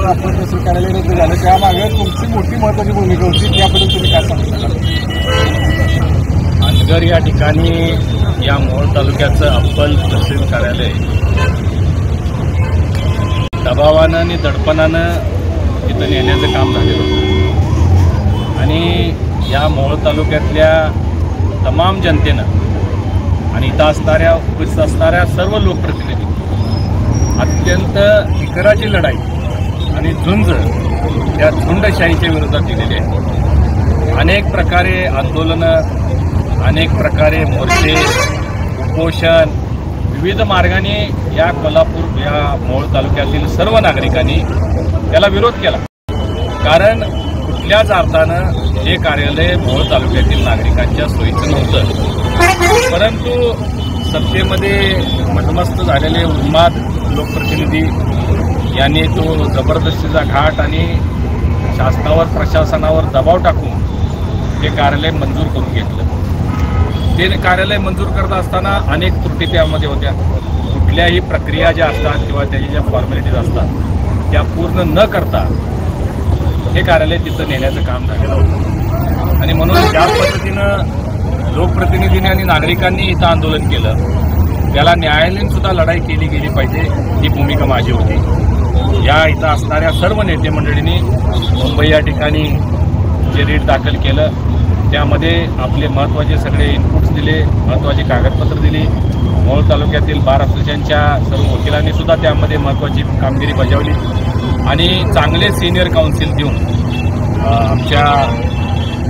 आपण तहसील कार्यालय रद्द झालं त्यामागे तुमची मोठी महत्त्वाची भूमिका होती, त्याबद्दल तुम्ही काय सांगता? अनगर या ठिकाणी या मोहोळ तालुक्याचं अप्पल तहसील कार्यालय दबावानं आणि दडपणानं इथं नेण्याचं काम झालेलं होतं आणि या मोहोळ तालुक्यातल्या तमाम जनतेनं आणि इथं असणाऱ्या उपस्थित असणाऱ्या सर्व लोकप्रतिनिधी अत्यंत इकराची लढाई आणि झुंज या झुंडशाहीच्या विरोधात दिलेली आहे. अनेक प्रकारे आंदोलनं, अनेक प्रकारे मोर्चे, उपोषण, विविध मार्गाने या कोल्हापूर या मोहोळ तालुक्यातील सर्व नागरिकांनी त्याला विरोध केला. कारण कुठल्याच अर्थानं हे कार्यालय मोहोळ तालुक्यातील नागरिकांच्या सोयीचं नव्हतं. परंतु सत्तेमध्ये मधमस्त झालेले उन्माद लोकप्रतिनिधी यांनी तो जबरदस्तीचा घाट आणि शासनावर प्रशासनावर दबाव टाकून हे कार्यालय मंजूर करून घेतलं. ते कार्यालय मंजूर करत असताना अनेक त्रुटी त्यामध्ये होत्या. कुठल्याही प्रक्रिया ज्या असतात किंवा त्याच्या ज्या फॉर्मॅलिटीज असतात त्या पूर्ण न करता हे कार्यालय तिथं नेण्याचं काम झालेलं होतं आणि म्हणून ज्या पद्धतीनं लोकप्रतिनिधींनी आणि नागरिकांनी इथं आंदोलन केलं त्याला न्यायालयीन सुद्धा लढाई केली गेली पाहिजे ही भूमिका माझी होती. या इथं असणाऱ्या सर्व नेते मंडळींनी मुंबई या ठिकाणी जे रीट दाखल केलं त्यामध्ये आपले महत्त्वाचे सगळे इनपुट्स दिले, महत्त्वाची कागदपत्र दिली. मोहोळ तालुक्यातील बार असोसिएशनच्या सर्व वकिलांनी सुद्धा त्यामध्ये महत्त्वाची कामगिरी बजावली आणि चांगले सिनियर काउन्सिल देऊन आमच्या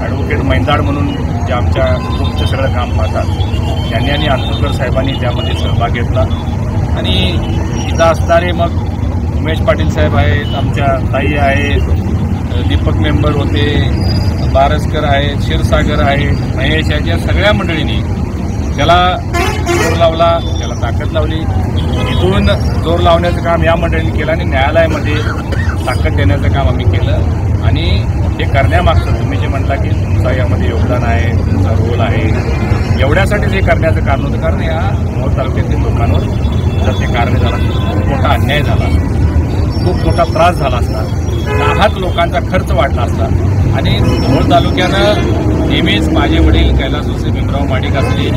ॲडव्होकेट मैंदाड म्हणून जे आमच्या ग्रुपचं सगळं काम पाहतात त्यांनी आणि आंतरकर साहेबांनी त्यामध्ये सहभाग घेतला आणि इथं असणारे मग उमेश पाटील साहेब आहेत, आमच्या ताई आहेत, दीपक मेंबर होते, बारसकर आहेत, क्षीरसागर आहेत, महेश आहेत, या सगळ्या मंडळींनी त्याला जोर लावला, त्याला ताकद लावली. इथून जोर लावण्याचं काम या मंडळींनी केलं आणि न्यायालयामध्ये ताकद देण्याचं काम आम्ही केलं आणि हे करण्यामागचं तुम्ही जे म्हटला की तुमचा यामध्ये योगदान आहे, तुमचा रोल आहे, एवढ्यासाठीच हे करण्याचं कारण होतं. कारण या मोहोळ तालुक्यातील लोकांवर जर ते कार्य झाला खूप मोठा अन्याय झाला, खूप मोठा त्रास झाला असता, नाहक लोकांचा खर्च वाढला असता आणि मोहोळ तालुक्यानं नेहमीच माझे वडील कैलास जोशी भीमराव माडिक असले,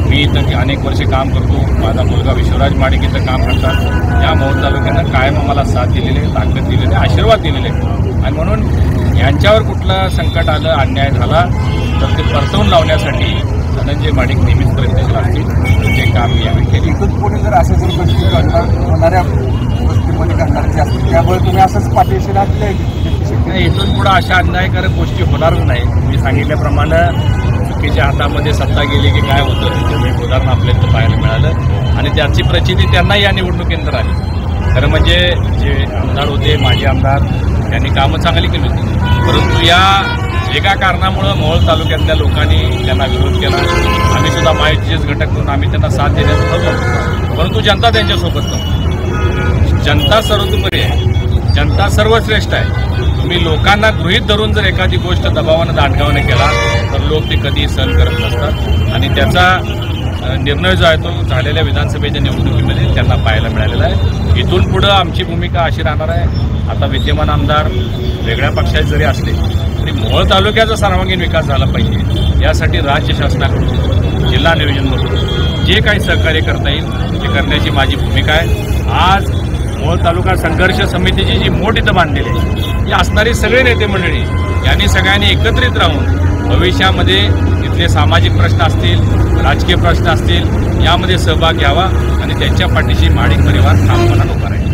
मी इथं अनेक वर्षे काम करतो, माझा मुलगा विश्वराज माडिक इथं काम करतात. या मोहोळ तालुक्यानं कायम आम्हाला साथ दिलेली आहे, ताकद दिलेली आहे, आशीर्वाद दिलेले आहे आणि म्हणून यांच्यावर कुठलं संकट आलं, अन्याय झाला तर ते परतवून लावण्यासाठी धनंजय माडिक नेहमीच प्रयत्नशील असतील. ते काम मी यावेळी केले. इथून पुढे जर असं जर गोष्टी होणाऱ्या गोष्टीमध्ये करणारे असतील त्यामुळे तुम्ही असंच पाठीशी राहले नाही, इथून पुढं अशा अन्यायकारक गोष्टी होणारच नाही. मी सांगितल्याप्रमाणे चुकीच्या हातामध्ये सत्ता गेली की काय होतं त्याचं एक उदाहरण आपल्याला पाहायला मिळालं आणि त्याची प्रचिती त्यांना या निवडणुकीनंतर आली. खरं म्हणजे जे आमदार होते, माजी आमदार, त्यांनी कामं चांगली केली होती. परंतु या एका कारणामुळं मोहोळ तालुक्यातल्या लोकांनी त्यांना विरोध केला. आम्ही सुद्धा माहितीचेच घटक म्हणून आम्ही त्यांना साथ देण्याचं ठरवलं. परंतु जनता त्यांच्यासोबत नव्हती. जनता सर्वतोपरी आहे, जनता सर्वश्रेष्ठ आहे. तुम्ही लोकांना गृहीत धरून जर एखादी गोष्ट दबावानं दांडगावाने केला तर लोक ते कधी सहन करत नसतात आणि त्याचा निर्णय जो आहे तो झालेल्या विधानसभेच्या निवडणुकीमध्ये त्यांना पाहायला मिळालेला आहे. इथून पुढं आमची भूमिका अशी राहणार आहे. आता विद्यमान आमदार वेगळ्या पक्षाचे जरी असले तरी मोहोळ तालुक्याचा सर्वांगीण विकास झाला पाहिजे यासाठी राज्य शासनाकडून, जिल्हा नियोजनमधून जे काही सहकार्य करता येईल ते करण्याची माझी भूमिका आहे. आज मोहोळ तालुका संघर्ष समितीची जी मोठ इथं बांधलेली आहे, ही असणारी सगळे नेते मंडळी यांनी सगळ्यांनी एकत्रित राहून भविष्यामध्ये इथले सामाजिक प्रश्न असतील, राजकीय प्रश्न असतील, यामध्ये सहभाग घ्यावा आणि त्यांच्या पाठीशी माडिक परिवार ठामपणाने उभा राहील.